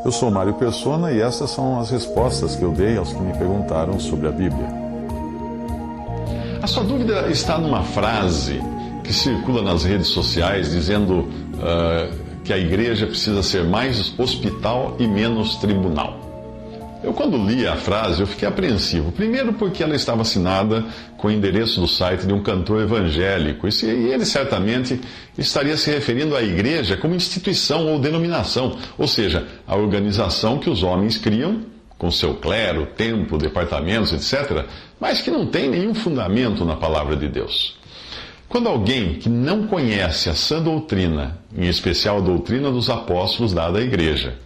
Eu sou Mário Persona e essas são as respostas que eu dei aos que me perguntaram sobre a Bíblia. A sua dúvida está numa frase que circula nas redes sociais dizendo que a igreja precisa ser mais hospital e menos tribunal. Eu, quando li a frase, eu fiquei apreensivo. Primeiro porque ela estava assinada com o endereço do site de um cantor evangélico. E ele certamente estaria se referindo à igreja como instituição ou denominação. Ou seja, a organização que os homens criam, com seu clero, templo, departamentos, etc., mas que não tem nenhum fundamento na palavra de Deus. Quando alguém que não conhece a sã doutrina, em especial a doutrina dos apóstolos dada à igreja,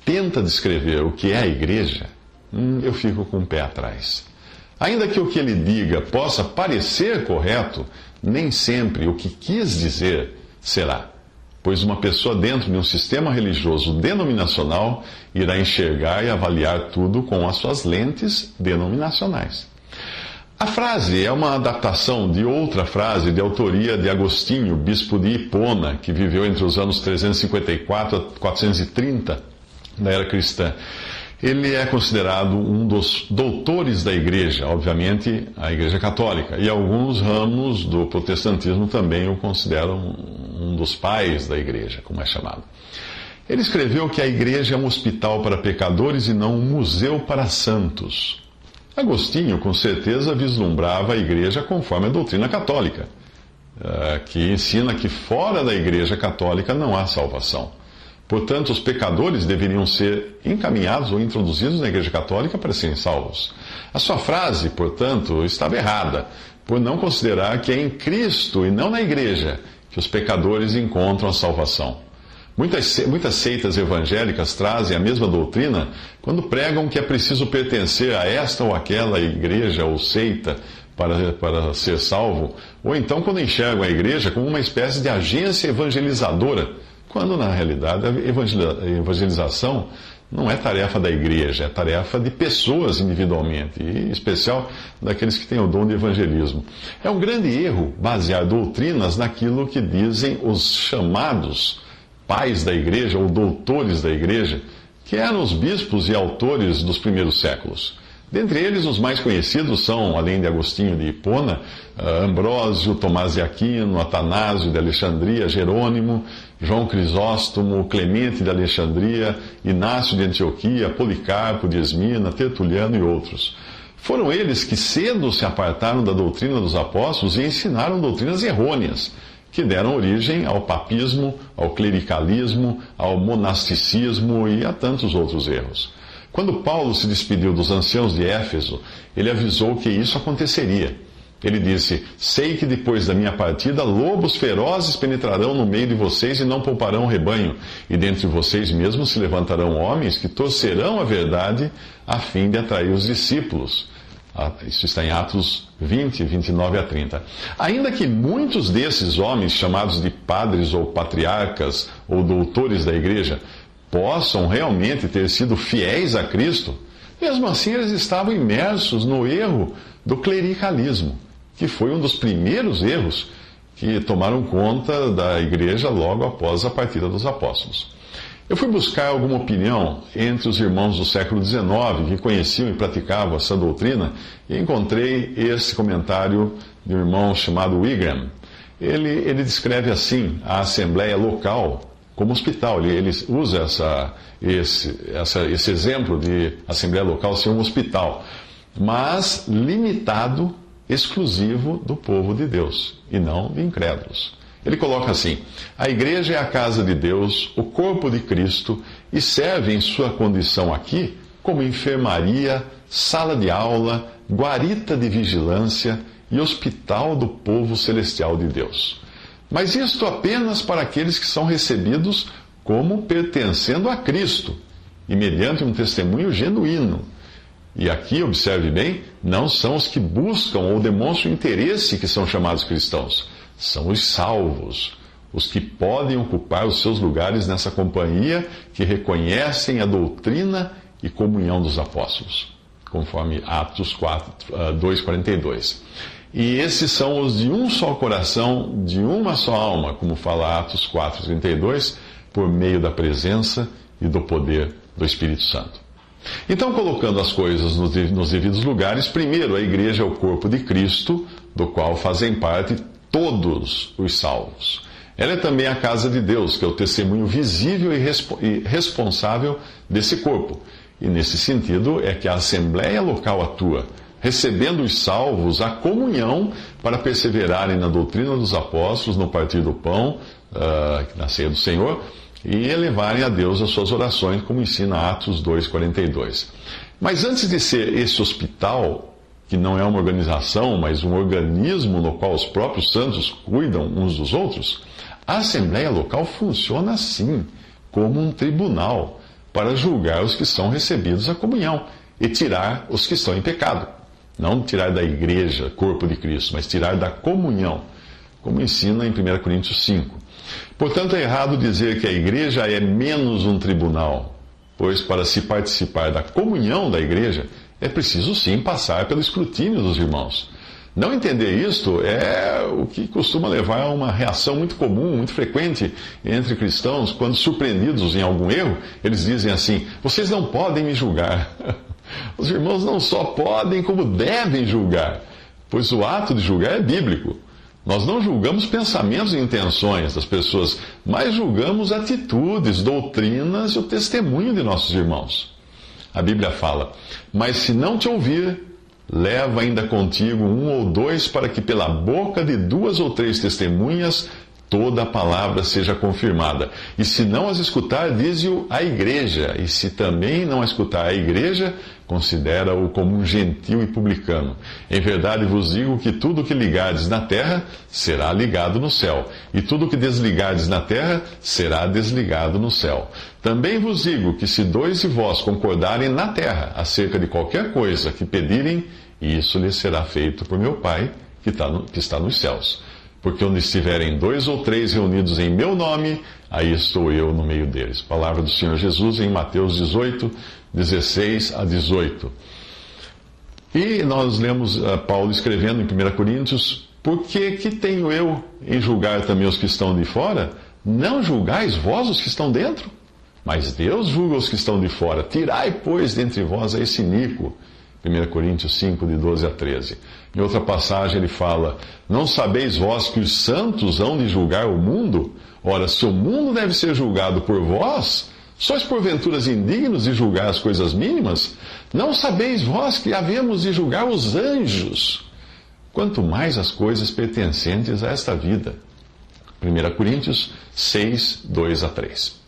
tenta descrever o que é a igreja, eu fico com o pé atrás. Ainda que o que ele diga possa parecer correto, nem sempre o que quis dizer será, pois uma pessoa dentro de um sistema religioso denominacional irá enxergar e avaliar tudo com as suas lentes denominacionais. A frase é uma adaptação de outra frase de autoria de Agostinho, bispo de Hipona, que viveu entre os anos 354 a 430 da era cristã. Ele é considerado um dos doutores da igreja, obviamente a igreja católica, e alguns ramos do protestantismo também o consideram um dos pais da igreja, como é chamado. Ele escreveu que a igreja é um hospital para pecadores e não um museu para santos. Agostinho, com certeza, vislumbrava a igreja conforme a doutrina católica, que ensina que fora da igreja católica não há salvação. Portanto, os pecadores deveriam ser encaminhados ou introduzidos na Igreja Católica para serem salvos. A sua frase, portanto, estava errada, por não considerar que é em Cristo e não na Igreja que os pecadores encontram a salvação. Muitas seitas evangélicas trazem a mesma doutrina quando pregam que é preciso pertencer a esta ou aquela igreja ou seita para ser salvo, ou então quando enxergam a igreja como uma espécie de agência evangelizadora, quando, na realidade, a evangelização não é tarefa da igreja, é tarefa de pessoas individualmente, e em especial daqueles que têm o dom de evangelismo. É um grande erro basear doutrinas naquilo que dizem os chamados pais da igreja ou doutores da igreja, que eram os bispos e autores dos primeiros séculos. Dentre eles, os mais conhecidos são, além de Agostinho de Hipona, Ambrósio, Tomás de Aquino, Atanásio de Alexandria, Jerônimo, João Crisóstomo, Clemente de Alexandria, Inácio de Antioquia, Policarpo de Esmina, Tertuliano e outros. Foram eles que cedo se apartaram da doutrina dos apóstolos e ensinaram doutrinas errôneas, que deram origem ao papismo, ao clericalismo, ao monasticismo e a tantos outros erros. Quando Paulo se despediu dos anciãos de Éfeso, ele avisou que isso aconteceria. Ele disse: sei que depois da minha partida, lobos ferozes penetrarão no meio de vocês e não pouparão o rebanho, e dentre vocês mesmos se levantarão homens que torcerão a verdade a fim de atrair os discípulos. Isso está em Atos 20, 29 a 30. Ainda que muitos desses homens, chamados de padres ou patriarcas ou doutores da igreja, possam realmente ter sido fiéis a Cristo, mesmo assim eles estavam imersos no erro do clericalismo, que foi um dos primeiros erros que tomaram conta da igreja logo após a partida dos apóstolos. Eu fui buscar alguma opinião entre os irmãos do século XIX que conheciam e praticavam essa doutrina e encontrei esse comentário de um irmão chamado Wigram. Ele descreve assim a assembleia local como hospital. Ele usa esse exemplo de assembleia local ser um hospital, mas limitado, exclusivo do povo de Deus e não de incrédulos. Ele coloca assim: a igreja é a casa de Deus, o corpo de Cristo, e serve em sua condição aqui como enfermaria, sala de aula, guarita de vigilância e hospital do povo celestial de Deus. Mas isto apenas para aqueles que são recebidos como pertencendo a Cristo, e mediante um testemunho genuíno. E aqui, observe bem, não são os que buscam ou demonstram interesse que são chamados cristãos. São os salvos, os que podem ocupar os seus lugares nessa companhia, que reconhecem a doutrina e comunhão dos apóstolos, conforme Atos 2,42. E esses são os de um só coração, de uma só alma, como fala Atos 4,32, por meio da presença e do poder do Espírito Santo. Então, colocando as coisas nos devidos lugares, primeiro, a igreja é o corpo de Cristo, do qual fazem parte todos os salvos. Ela é também a casa de Deus, que é o testemunho visível e responsável desse corpo. E nesse sentido é que a Assembleia Local atua, recebendo os salvos a comunhão para perseverarem na doutrina dos apóstolos, no partir do pão, na ceia do Senhor, e elevarem a Deus as suas orações, como ensina Atos 2,42. Mas antes de ser esse hospital, que não é uma organização, mas um organismo no qual os próprios santos cuidam uns dos outros, a Assembleia Local funciona assim, como um tribunal, para julgar os que são recebidos à comunhão e tirar os que estão em pecado. Não tirar da igreja, corpo de Cristo, mas tirar da comunhão, como ensina em 1 Coríntios 5. Portanto, é errado dizer que a igreja é menos um tribunal, pois para se participar da comunhão da igreja, é preciso sim passar pelo escrutínio dos irmãos. Não entender isto é o que costuma levar a uma reação muito comum, muito frequente entre cristãos, quando surpreendidos em algum erro, eles dizem assim: vocês não podem me julgar. Os irmãos não só podem, como devem julgar, pois o ato de julgar é bíblico. Nós não julgamos pensamentos e intenções das pessoas, mas julgamos atitudes, doutrinas e o testemunho de nossos irmãos. A Bíblia fala: mas se não te ouvir, leva ainda contigo 1 ou 2, para que pela boca de 2 ou 3 testemunhas toda a palavra seja confirmada. E se não as escutar, dize-o à igreja. E se também não a escutar a igreja, considera-o como um gentil e publicano. Em verdade vos digo que tudo o que ligardes na terra será ligado no céu, e tudo o que desligardes na terra será desligado no céu. Também vos digo que se 2 de vós concordarem na terra acerca de qualquer coisa que pedirem, isso lhes será feito por meu Pai que está nos céus. Porque onde estiverem 2 ou 3 reunidos em meu nome, aí estou eu no meio deles. Palavra do Senhor Jesus em Mateus 18, 16 a 18. E nós lemos Paulo escrevendo em 1 Coríntios: por que tenho eu em julgar também os que estão de fora? Não julgais vós os que estão dentro? Mas Deus julga os que estão de fora. Tirai, pois, dentre vós a esse iníquo. 1 Coríntios 5, de 12 a 13. Em outra passagem ele fala: não sabeis vós que os santos hão de julgar o mundo? Ora, se o mundo deve ser julgado por vós, sois porventura indignos de julgar as coisas mínimas? Não sabeis vós que havemos de julgar os anjos? Quanto mais as coisas pertencentes a esta vida. 1 Coríntios 6, 2 a 3.